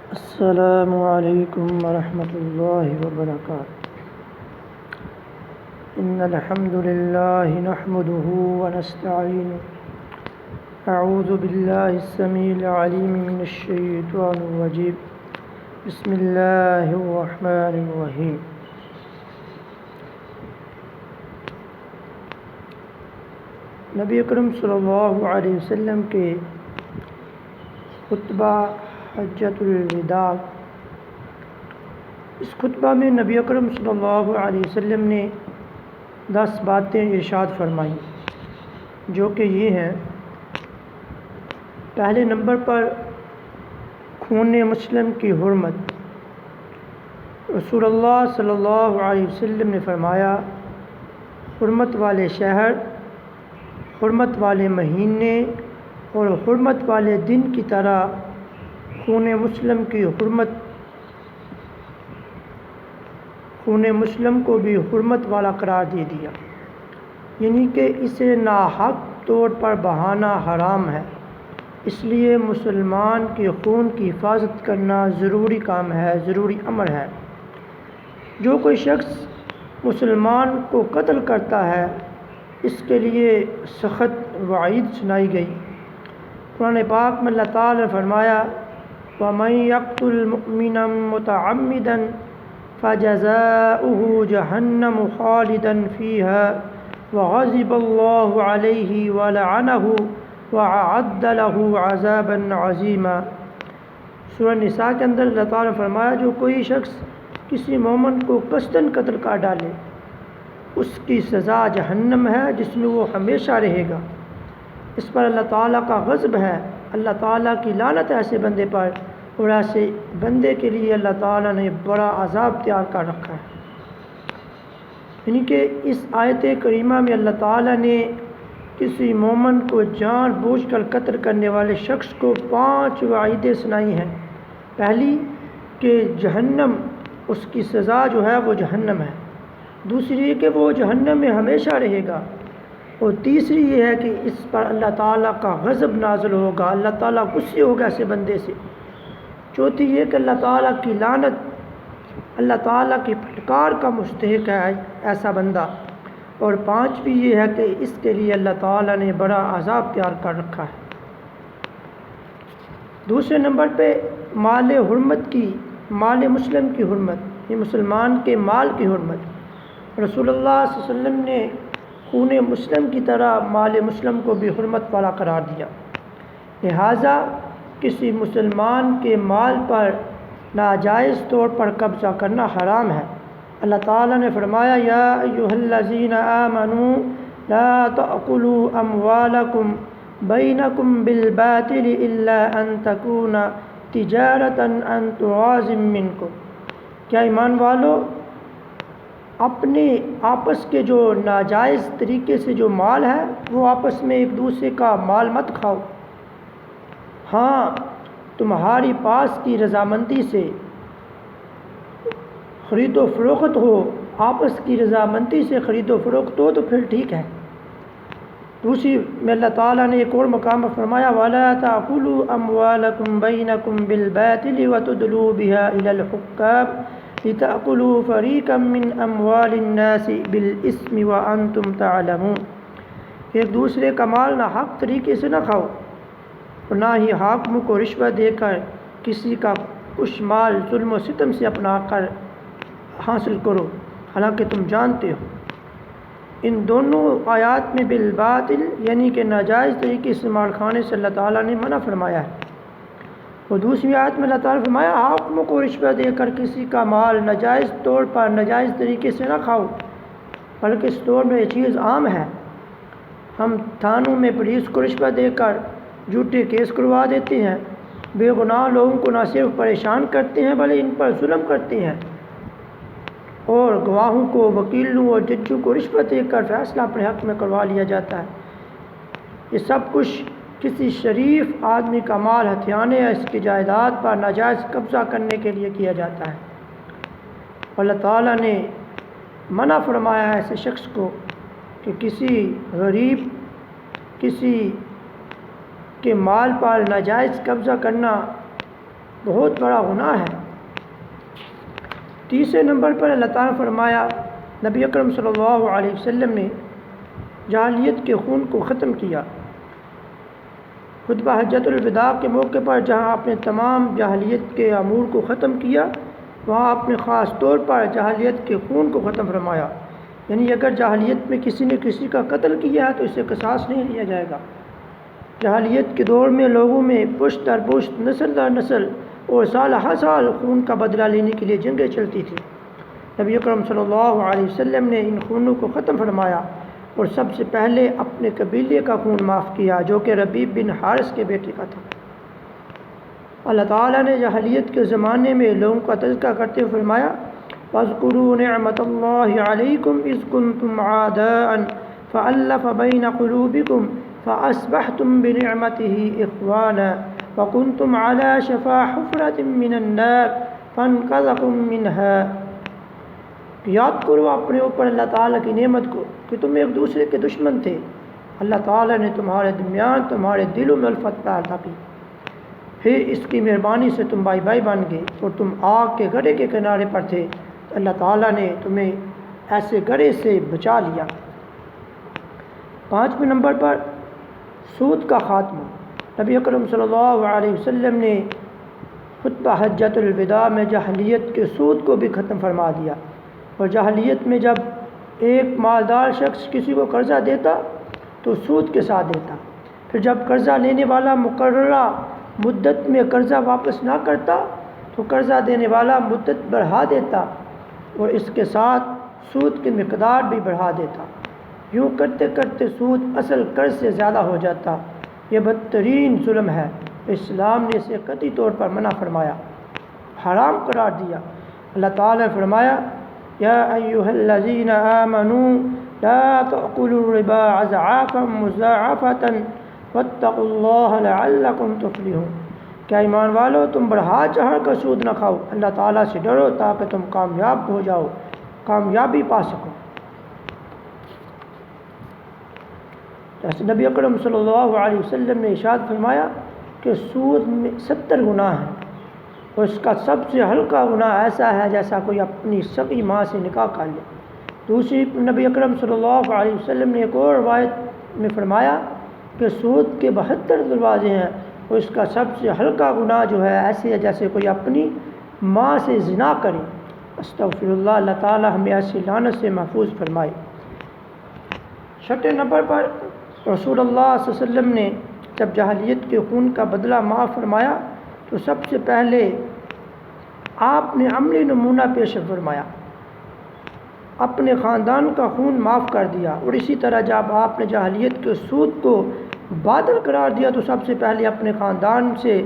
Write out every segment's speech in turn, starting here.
السلام علیکم ورحمۃ اللہ وبرکاتہ۔ ان الحمد للہ نحمده ونستعینه اعوذ باللہ السمیع العلیم من الشیطان الرجیم بسم اللہ الرحمن الرحیم۔ نبی اکرم صلی اللہ علیہ وسلم کے خطبہ حجۃ الوداع، اس خطبہ میں نبی اکرم صلی اللہ علیہ وسلم نے 10 باتیں ارشاد فرمائیں، جو کہ یہ ہیں: پہلے نمبر پر خون مسلم کی حرمت۔ رسول اللہ صلی اللہ علیہ وسلم نے فرمایا، حرمت والے شہر، حرمت والے مہینے اور حرمت والے دن کی طرح خون مسلم کو بھی حرمت والا قرار دے دیا، یعنی کہ اسے ناحق طور پر بہانا حرام ہے۔ اس لیے مسلمان کے خون کی حفاظت کرنا ضروری کام ہے، ضروری امر ہے۔ جو کوئی شخص مسلمان کو قتل کرتا ہے، اس کے لیے سخت وعید سنائی گئی۔ قرآن پاک میں اللہ تعالیٰ نے فرمایا، وَمَن يَقْتُلْ مُؤْمِنًا مُتَعَمِّدًا فَجَزَاؤُهُ جَهَنَّمُ خَالِدًا فِيهَا وَغَضِبَ اللَّهُ عَلَيْهِ وَلَعَنَهُ وَأَعَدَّ لَهُ عَذَابًا عَظِيمًا۔ سورہ نساء کے اندر اللہ تعالیٰ نے فرمایا، جو کوئی شخص کسی مومن کو قصداً قتل کر ڈالے، اس کی سزا جہنم ہے، جس میں وہ ہمیشہ رہے گا۔ اس پر اللہ تعالیٰ کا غضب ہے، اللہ تعالیٰ کی لعنت ہے ایسے بندے پر، اور ایسے بندے کے لیے اللہ تعالیٰ نے بڑا عذاب تیار کر رکھا ہے۔ یعنی کہ اس آیت کریمہ میں اللہ تعالیٰ نے کسی مومن کو جان بوجھ کر قتل کرنے والے شخص کو 5 وعیدیں سنائی ہیں۔ پہلی کہ جہنم، اس کی سزا جو ہے وہ جہنم ہے۔ دوسری کہ وہ جہنم میں ہمیشہ رہے گا، اور تیسری یہ ہے کہ اس پر اللہ تعالیٰ کا غضب نازل ہوگا، اللہ تعالیٰ غصے ہوگا ایسے بندے سے۔ چوتھی یہ کہ اللہ تعالیٰ کی لعنت، اللہ تعالیٰ کی پھٹکار کا مستحق ہے ایسا بندہ۔ اور 5ویں یہ ہے کہ اس کے لیے اللہ تعالیٰ نے بڑا عذاب تیار کر رکھا ہے۔ دوسرے نمبر پہ مال مسلم کی حرمت، یہ مسلمان کے مال کی حرمت۔ رسول اللہ صلی اللہ علیہ وسلم نے خون مسلم کی طرح مال مسلم کو بھی حرمت والا قرار دیا۔ لہٰذا کسی مسلمان کے مال پر ناجائز طور پر قبضہ کرنا حرام ہے۔ اللہ تعالیٰ نے فرمایا، یا ایھا الذین آمنوا لا تأکلوا اموالکم بینکم بالباطل الا ان تکون تجارۃ عن تراض منکم۔ کیا ایمان والو، اپنے آپس کے جو ناجائز طریقے سے جو مال ہے، وہ آپس میں ایک دوسرے کا مال مت کھاؤ، ہاں تمہاری پاس کی رضامندی سے خرید و فروخت ہو، آپس کی رضامندی سے خرید و فروخت ہو تو پھر ٹھیک ہے۔ دوسری میں اللہ تعالیٰ نے ایک اور مقام پر فرمایا، وَلَا تَأْكُلُوا أَمْوَالَكُمْ بَيْنَكُمْ بِالْبَاطِلِ وَتُدْلُوا بِهَا إِلَى الْحُكَّامِ لِتَأْكُلُوا فَرِيقًا مِّنْ أَمْوَالِ النَّاسِ بِالْإِثْمِ وَأَنْتُمْ تَعْلَمُونَ۔ ایک دوسرے کا مال نہ حق طریقے سے نہ کھاؤ، اور نہ ہی حاکم کو رشوت دے کر کسی کا کچھ مال ظلم و ستم سے اپنا کر حاصل کرو، حالانکہ تم جانتے ہو۔ ان دونوں آیات میں بالباطل یعنی کہ ناجائز طریقے سے مال کھانے سے اللہ تعالیٰ نے منع فرمایا ہے، اور دوسری آیت میں اللہ تعالیٰ نے فرمایا، حاکم کو رشوت دے کر کسی کا مال ناجائز طور پر ناجائز طریقے سے نہ کھاؤ، بلکہ اس دور میں یہ چیز عام ہے۔ ہم تھانوں میں پولیس کو رشوت دے کر جھوٹے کیس کروا دیتے ہیں، بے گناہ لوگوں کو نہ صرف پریشان کرتے ہیں بلکہ ان پر ظلم کرتے ہیں، اور گواہوں کو، وکیلوں اور ججوں کو رشوت دے کر فیصلہ اپنے حق میں کروا لیا جاتا ہے۔ یہ سب کچھ کسی شریف آدمی کا مال ہتھیانے یا اس کی جائیداد پر ناجائز قبضہ کرنے کے لیے کیا جاتا ہے۔ اللہ تعالیٰ نے منع فرمایا ہے ایسے شخص کو کہ کسی غریب، کسی کے مال پر ناجائز قبضہ کرنا بہت بڑا گناہ ہے۔ تیسرے نمبر پر اللہ تعالیٰ نے فرمایا نبی اکرم صلی اللہ علیہ وسلم نے جاہلیت کے خون کو ختم کیا۔ خطبہ حجۃ الوداع کے موقع پر جہاں آپ نے تمام جاہلیت کے امور کو ختم کیا، وہاں آپ نے خاص طور پر جاہلیت کے خون کو ختم فرمایا، یعنی اگر جاہلیت میں کسی نے کسی کا قتل کیا ہے تو اسے قصاص نہیں لیا جائے گا۔ جاہلیت کے دور میں لوگوں میں پشت در پشت، نسل در نسل اور سال ہر سال خون کا بدلہ لینے کے لیے جنگیں چلتی تھیں۔ نبی اکرم صلی اللہ علیہ وسلم نے ان خونوں کو ختم فرمایا اور سب سے پہلے اپنے قبیلے کا خون معاف کیا جو کہ ربیع بن حارث کے بیٹے کا تھا۔ اللہ تعالیٰ نے جاہلیت کے زمانے میں لوگوں کا تذکرہ کرتے ہوئے فرمایا وَاذْكُرُوا نِعْمَةَ اللَّهِ عَلَيْكُمْ إِذْ كُنْتُمْ عَادَاءً فَأَلَّفَ بَيْنَ قُلُوبِكُمْ فَأَصْبَحْتُمْ بِنِعْمَتِهِ إِخْوَانًا وَكُنْتُمْ عَلَى شَفَا حُفْرَةٍ مِّنَ النَّارِ فَانْقَذَكُم مِّنْهَا۔ یاد کرو اپنے اوپر اللہ تعالیٰ کی نعمت کو کہ تم ایک دوسرے کے دشمن تھے، اللہ تعالیٰ نے تمہارے درمیان تمہارے دلوں میں الفت پیدا کی، پھر اس کی مہربانی سے تم بھائی بھائی بن گئے اور تم آگ کے گڑھے کے کنارے پر تھے، تو اللہ تعالیٰ نے تمہیں ایسے گڑھے سے بچا لیا۔ 5ویں نمبر پر سود کا خاتمہ۔ نبی اکرم صلی اللہ علیہ وسلم نے خطبہ حجۃ الوداع میں جاہلیت کے سود کو بھی ختم فرما دیا، اور جاہلیت میں جب ایک مالدار شخص کسی کو قرضہ دیتا تو سود کے ساتھ دیتا، پھر جب قرضہ لینے والا مقررہ مدت میں قرضہ واپس نہ کرتا تو قرضہ دینے والا مدت بڑھا دیتا اور اس کے ساتھ سود کی مقدار بھی بڑھا دیتا۔ یوں کرتے کرتے سود اصل قرض سے زیادہ ہو جاتا۔ یہ بدترین ظلم ہے، اسلام نے اسے قطعی طور پر منع فرمایا، حرام قرار دیا۔ اللہ تعالیٰ نے فرمایا یا ایھا الذین آمنوا لا تأکلوا الربا اضعافا مضاعفۃ واتقوا اللہ لعلکم تفلحون۔ کیا ایمان والو تم بڑھا چڑھا کر سود نہ کھاؤ، اللہ تعالیٰ سے ڈرو تاکہ تم کامیاب ہو جاؤ، کامیابی پا سکو۔ جیسے نبی اکرم صلی اللہ علیہ وسلم نے ارشاد فرمایا کہ سود میں 70 گناہ ہیں، اور اس کا سب سے ہلکا گناہ ایسا ہے جیسا کوئی اپنی سگی ماں سے نکاح کر لے۔ دوسری نبی اکرم صلی اللہ علیہ وسلم نے ایک اور روایت میں فرمایا کہ سود کے 72 دروازے ہیں، اور اس کا سب سے ہلکا گناہ جو ہے ایسے ہے جیسے کوئی اپنی ماں سے زنا کرے۔ استغفر اللہ، اللہ تعالی ہمیں ایسی لعنت سے محفوظ فرمائے۔ 6 نمبر پر رسول اللہ صلی اللہ علیہ وسلم نے جب جاہلیت کے خون کا بدلہ معاف فرمایا تو سب سے پہلے آپ نے عملی نمونہ پیش فرمایا، اپنے خاندان کا خون معاف کر دیا، اور اسی طرح جب آپ نے جاہلیت کے سود کو باطل قرار دیا تو سب سے پہلے اپنے خاندان سے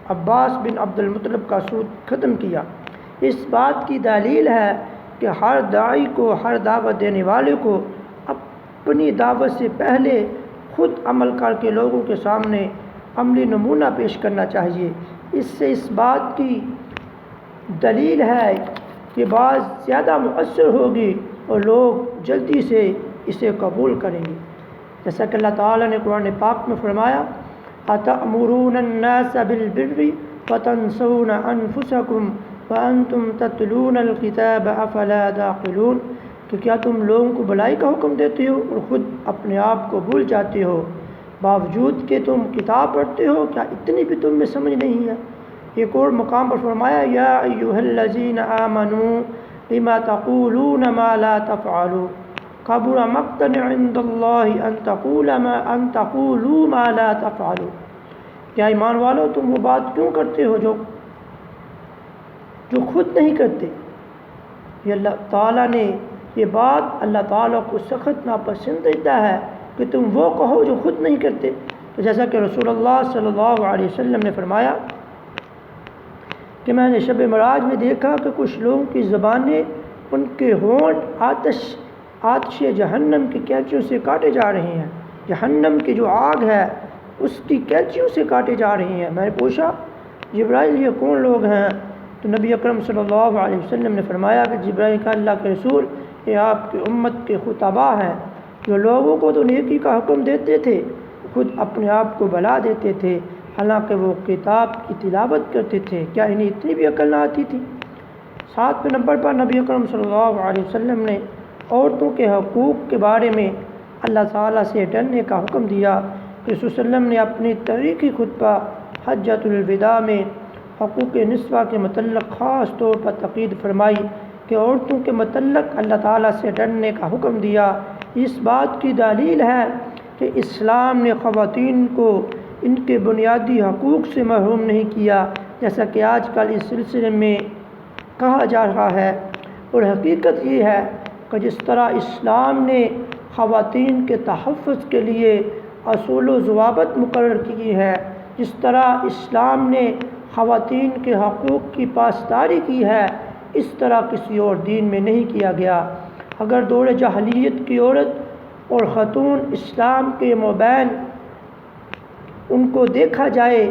عباس بن عبد المطلب کا سود ختم کیا۔ اس بات کی دلیل ہے کہ ہر داعی کو، ہر دعوت دینے والے کو اپنی دعوت سے پہلے خود عمل کر کے لوگوں کے سامنے عملی نمونہ پیش کرنا چاہیے۔ اس سے اس بات کی دلیل ہے کہ بعض زیادہ مؤثر ہوگی اور لوگ جلدی سے اسے قبول کریں گے، جیسا کہ اللہ تعالیٰ نے قرآن پاک میں فرمایا أَتَأْمُرُونَ النَّاسَ بِالْبِرِّ وَتَنْسَوْنَ أَنفُسَكُمْ وَأَنْتُمْ تَتْلُونَ الْكِتَابَ أَفَلَا تَعْقِلُونَ کہ کیا تم لوگوں کو بھلائی کا حکم دیتے ہو اور خود اپنے آپ کو بھول جاتے ہو، باوجود کہ تم کتاب پڑھتے ہو، کیا اتنی بھی تم میں سمجھ نہیں ہے؟ ایک اور مقام پر فرمایا یا ایھا الذین آمنوا لما تقولون ما لا تفعلون کبر مقتا عند اللہ ان تقولوا ما لا تفعلون۔ کیا ایمان والو تم وہ بات کیوں کرتے ہو جو خود نہیں کرتے؟ یہ اللہ تعالیٰ نے یہ بات اللہ تعالیٰ کو سخت ناپسندیدہ ہے کہ تم وہ کہو جو خود نہیں کرتے۔ تو جیسا کہ رسول اللہ صلی اللہ علیہ وسلم نے فرمایا کہ میں نے شب معراج میں دیکھا کہ کچھ لوگوں کی زبانیں، ان کے ہونٹ آتش جہنم کی کینچیوں سے کاٹے جا رہے ہیں، جہنم کی جو آگ ہے اس کی کینچیوں سے کاٹے جا رہی ہیں۔ میں نے پوچھا جبرائیل یہ کون لوگ ہیں؟ تو نبی اکرم صلی اللہ علیہ وسلم نے فرمایا کہ جبرائیل کا اللہ کے رسول یہ آپ کی امت کے خطباء ہیں جو لوگوں کو تو نیکی کا حکم دیتے تھے، خود اپنے آپ کو بھلا دیتے تھے۔ حالانکہ وہ کتاب کی تلاوت کرتے تھے، کیا انہیں اتنی بھی عقل نہ آتی تھی؟ 7 نمبر پر نبی اکرم صلی اللہ علیہ وسلم نے عورتوں کے حقوق کے بارے میں اللہ تعالیٰ سے ڈرنے کا حکم دیا کہ رسول صلی اللہ علیہ وسلم نے اپنی تاریخی خطبہ حجۃ الوداع میں حقوق نسواء کے متعلق خاص طور پر تاکید فرمائی کہ عورتوں کے متعلق اللہ تعالیٰ سے ڈرنے کا حکم دیا۔ اس بات کی دلیل ہے کہ اسلام نے خواتین کو ان کے بنیادی حقوق سے محروم نہیں کیا، جیسا کہ آج کل اس سلسلے میں کہا جا رہا ہے۔ اور حقیقت یہ ہے کہ جس طرح اسلام نے خواتین کے تحفظ کے لیے اصول و ضوابط مقرر کی ہے، جس طرح اسلام نے خواتین کے حقوق کی پاسداری کی ہے، اس طرح کسی اور دین میں نہیں کیا گیا۔ اگر دور جاہلیت کی عورت اور خاتون اسلام کے مابین ان کو دیکھا جائے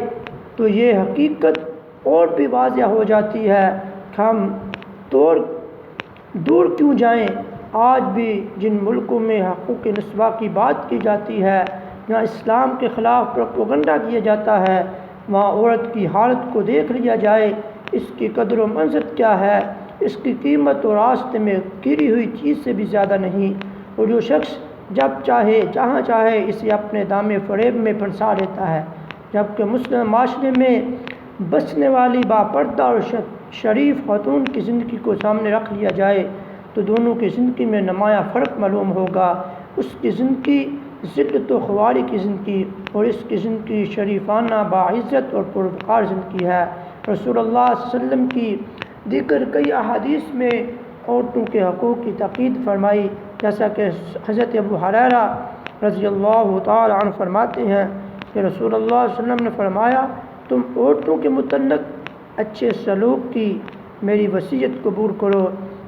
تو یہ حقیقت اور بھی واضح ہو جاتی ہے کہ ہم دور کیوں جائیں۔ آج بھی جن ملکوں میں حقوق نسواء کی بات کی جاتی ہے، جہاں اسلام کے خلاف پروپیگنڈا کیا جاتا ہے، وہاں عورت کی حالت کو دیکھ لیا جائے، اس کی قدر و منزلت کیا ہے، اس کی قیمت اور راستے میں گری ہوئی چیز سے بھی زیادہ نہیں، اور جو شخص جب چاہے جہاں چاہے اسے اپنے دامے فریب میں پھنسا لیتا ہے، جبکہ مسلم معاشرے میں بسنے والی باپردہ اور شریف خاتون کی زندگی کو سامنے رکھ لیا جائے تو دونوں کی زندگی میں نمایاں فرق معلوم ہوگا۔ اس کی زندگی ذلت و خواری کی زندگی اور اس کی زندگی شریفانہ باعزت اور پروقار زندگی ہے۔ رسول اللہ صلی اللہ علیہ وسلم کی دیگر کئی احادیث میں عورتوں کے حقوق کی تاکید فرمائی، جیسا کہ حضرت ابو ہریرہ رضی اللہ تعالی عنہ فرماتے ہیں کہ رسول اللہ صلی اللہ علیہ وسلم نے فرمایا، تم عورتوں کے متعلق اچھے سلوک کی میری وصیت قبول کرو،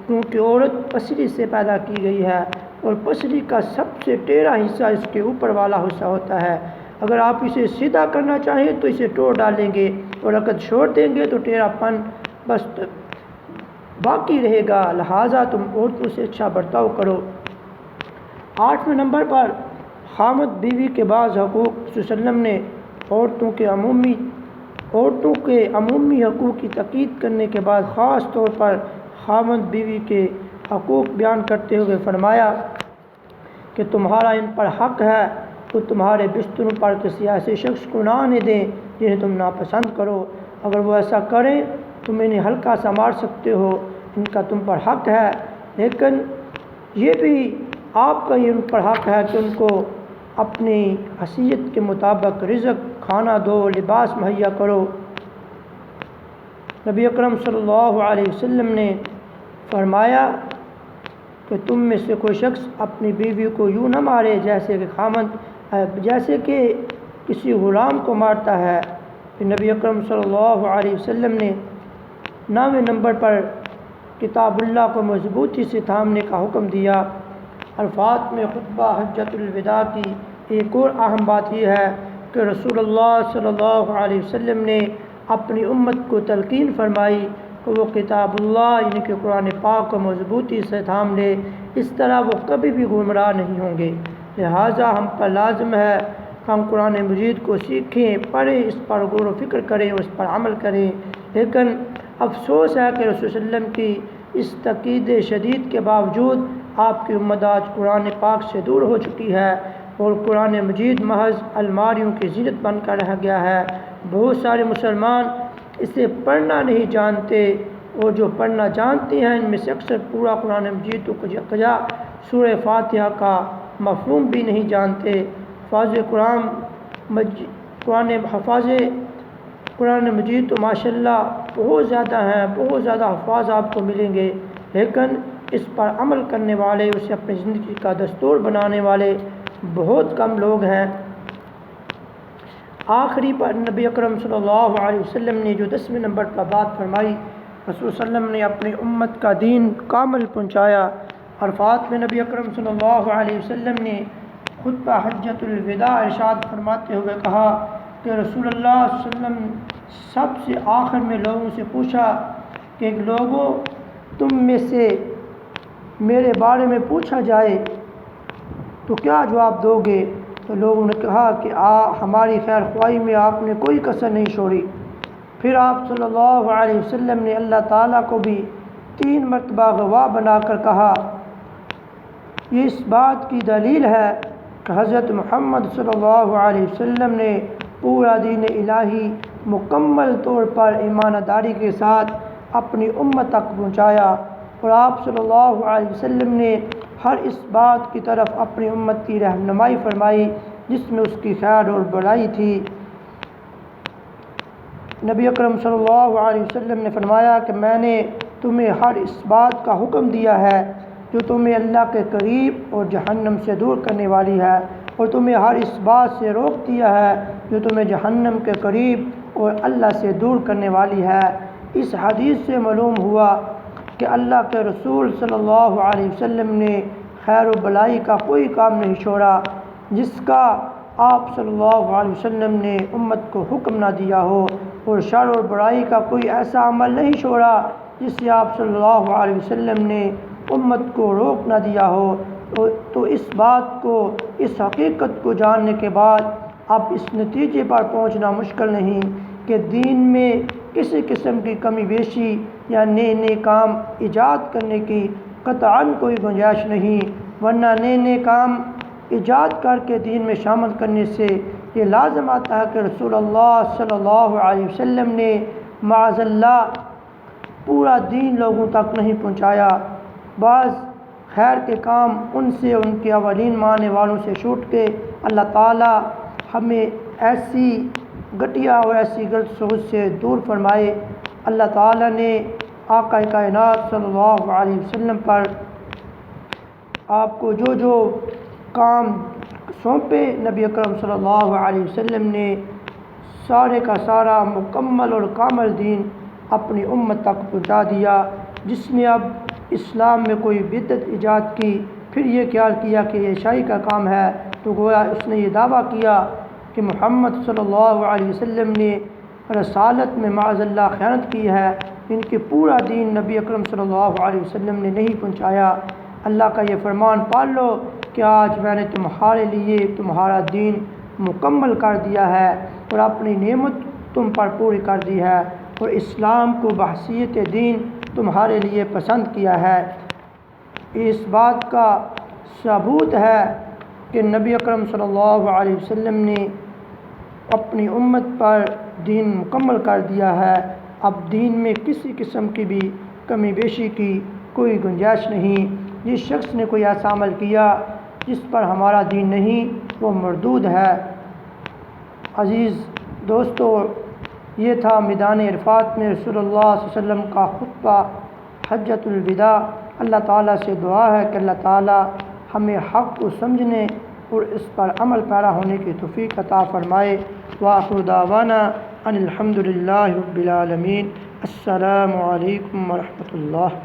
کیونکہ عورت پسلی سے پیدا کی گئی ہے اور پسلی کا سب سے ٹیڑھا حصہ اس کے اوپر والا حصہ ہوتا ہے۔ اگر آپ اسے سیدھا کرنا چاہیں تو اسے توڑ ڈالیں گے، اور اگر چھوڑ دیں گے تو ٹیڑھا پن بس باقی رہے گا، لہٰذا تم عورتوں سے اچھا برتاؤ کرو۔ 8ویں نمبر پر خامد بیوی کے بعض حقوق۔ رسول صلی اللہ علیہ وسلم نے عورتوں کے عمومی حقوق کی تاکید کرنے کے بعد خاص طور پر خامد بیوی کے حقوق بیان کرتے ہوئے فرمایا کہ تمہارا ان پر حق ہے کہ تمہارے بستروں پر کسی ایسے شخص کو نہ آنے دیں جنہیں تم ناپسند کرو، اگر وہ ایسا کریں تم انہیں ہلکا سا مار سکتے ہو، ان کا تم پر حق ہے، لیکن یہ بھی آپ کا یہ ان پر حق ہے کہ ان کو اپنی حیثیت کے مطابق رزق، کھانا دو، لباس مہیا کرو۔ نبی اکرم صلی اللہ علیہ وسلم نے فرمایا کہ تم میں سے کوئی شخص اپنی بیوی کو یوں نہ مارے جیسے کہ کسی غلام کو مارتا ہے۔ نبی اکرم صلی اللہ علیہ وسلم نے 9ویں نمبر پر کتاب اللہ کو مضبوطی سے تھامنے کا حکم دیا۔ عرفات میں خطبہ حجۃ الوداع کی ایک اور اہم بات یہ ہے کہ رسول اللہ صلی اللہ علیہ وسلم نے اپنی امت کو تلقین فرمائی کہ وہ کتاب اللہ یعنی کہ قرآن پاک کو مضبوطی سے تھام لے، اس طرح وہ کبھی بھی گمراہ نہیں ہوں گے۔ لہٰذا ہم پر لازم ہے کہ ہم قرآن مجید کو سیکھیں، پڑھیں، اس پر غور و فکر کریں اور اس پر عمل کریں۔ لیکن افسوس ہے کہ رسول صلی اللہ علیہ وسلم کی اس تاکید شدید کے باوجود آپ کی امت آج قرآن پاک سے دور ہو چکی ہے اور قرآن مجید محض الماریوں کی زینت بن کر رہ گیا ہے۔ بہت سارے مسلمان اسے پڑھنا نہیں جانتے، اور جو پڑھنا جانتے ہیں ان میں سے اکثر پورا قرآن مجید تو کجا سورہ فاتحہ کا مفہوم بھی نہیں جانتے۔ قرآن مجید تو ماشاءاللہ بہت زیادہ ہیں، بہت زیادہ حفاظ آپ کو ملیں گے، لیکن اس پر عمل کرنے والے، اسے اپنی زندگی کا دستور بنانے والے بہت کم لوگ ہیں۔ آخری پر نبی اکرم صلی اللہ علیہ وسلم نے جو 10ویں نمبر پر بات فرمائی، رسول صلی اللہ علیہ وسلم نے اپنی امت کا دین کامل پہنچایا۔ عرفات میں نبی اکرم صلی اللہ علیہ وسلم نے خطبہ حجۃ الوداع ارشاد فرماتے ہوئے کہا کہ رسول اللہ صلی اللہ علیہ وسلم سب سے آخر میں لوگوں سے پوچھا کہ لوگوں تم میں سے میرے بارے میں پوچھا جائے تو کیا جواب دو گے؟ تو لوگوں نے کہا کہ ہماری خیر خواہی میں آپ نے کوئی کسر نہیں چھوڑی۔ پھر آپ صلی اللہ علیہ وسلم نے اللہ تعالیٰ کو بھی 3 مرتبہ گواہ بنا کر کہا، یہ اس بات کی دلیل ہے کہ حضرت محمد صلی اللہ علیہ وسلم نے پورا دین الہی مکمل طور پر ایمانداری کے ساتھ اپنی امت تک پہنچایا، اور آپ صلی اللہ علیہ وسلم نے ہر اس بات کی طرف اپنی امت کی رہنمائی فرمائی جس میں اس کی خیر اور بڑائی تھی۔ نبی اکرم صلی اللہ علیہ وسلم نے فرمایا کہ میں نے تمہیں ہر اس بات کا حکم دیا ہے جو تمہیں اللہ کے قریب اور جہنم سے دور کرنے والی ہے، اور تمہیں ہر اس بات سے روک دیا ہے جو تمہیں جہنم کے قریب اور اللہ سے دور کرنے والی ہے۔ اس حدیث سے معلوم ہوا کہ اللہ کے رسول صلی اللہ علیہ وسلم نے خیر و بلائی کا کوئی کام نہیں چھوڑا جس کا آپ صلی اللہ علیہ وسلم نے امت کو حکم نہ دیا ہو، اور شر اور برائی کا کوئی ایسا عمل نہیں چھوڑا جس سے آپ صلی اللہ علیہ وسلم نے امت کو روک نہ دیا ہو۔ تو اس بات کو، اس حقیقت کو جاننے کے بعد اب اس نتیجے پر پہنچنا مشکل نہیں کہ دین میں کسی قسم کی کمی بیشی یا نئے کام ایجاد کرنے کی قطعاً کوئی گنجائش نہیں، ورنہ نئے کام ایجاد کر کے دین میں شامل کرنے سے یہ لازم آتا ہے کہ رسول اللہ صلی اللہ علیہ وسلم نے معاذ اللہ پورا دین لوگوں تک نہیں پہنچایا۔ بعض خیر کے کام ان سے، ان کے اولین ماننے والوں سے چھوٹ کے اللہ تعالیٰ ہمیں ایسی گھٹیا اور ایسی غلط سوچ سے دور فرمائے۔ اللہ تعالیٰ نے آقا کائنات صلی اللہ علیہ وسلم پر آپ کو جو کام سونپے، نبی اکرم صلی اللہ علیہ وسلم نے سارے کا سارا مکمل اور کامل دین اپنی امت تک پہنچا دیا۔ جس نے اب اسلام میں کوئی بدعت ایجاد کی، پھر یہ خیال کیا کہ یہ عیسائی کا کام ہے، تو گویا اس نے یہ دعویٰ کیا کہ محمد صلی اللہ علیہ وسلم نے رسالت میں معاذ اللہ خیانت کی ہے، ان کے پورا دین نبی اکرم صلی اللہ علیہ وسلم نے نہیں پہنچایا۔ اللہ کا یہ فرمان پال لو کہ آج میں نے تمہارے لیے تمہارا دین مکمل کر دیا ہے اور اپنی نعمت تم پر پوری کر دی ہے، اور اسلام کو بحیثیت دین تمہارے لیے پسند کیا ہے۔ اس بات کا ثبوت ہے کہ نبی اکرم صلی اللہ علیہ وسلم نے اپنی امت پر دین مکمل کر دیا ہے۔ اب دین میں کسی قسم کی بھی کمی بیشی کی کوئی گنجائش نہیں۔ جس شخص نے کوئی ایسا عمل کیا جس پر ہمارا دین نہیں، وہ مردود ہے۔ عزیز دوستو، یہ تھا میدان عرفات میں رسول اللہ صلی اللہ علیہ وسلم کا خطبہ حجۃ الوداع۔ اللہ تعالیٰ سے دعا ہے کہ اللہ تعالیٰ ہمیں حق کو سمجھنے اور اس پر عمل پیرا ہونے کی توفیق عطا فرمائے۔ وآخر دعوانا ان الحمد للہ رب العالمین۔ السلام علیکم ورحمۃ اللہ۔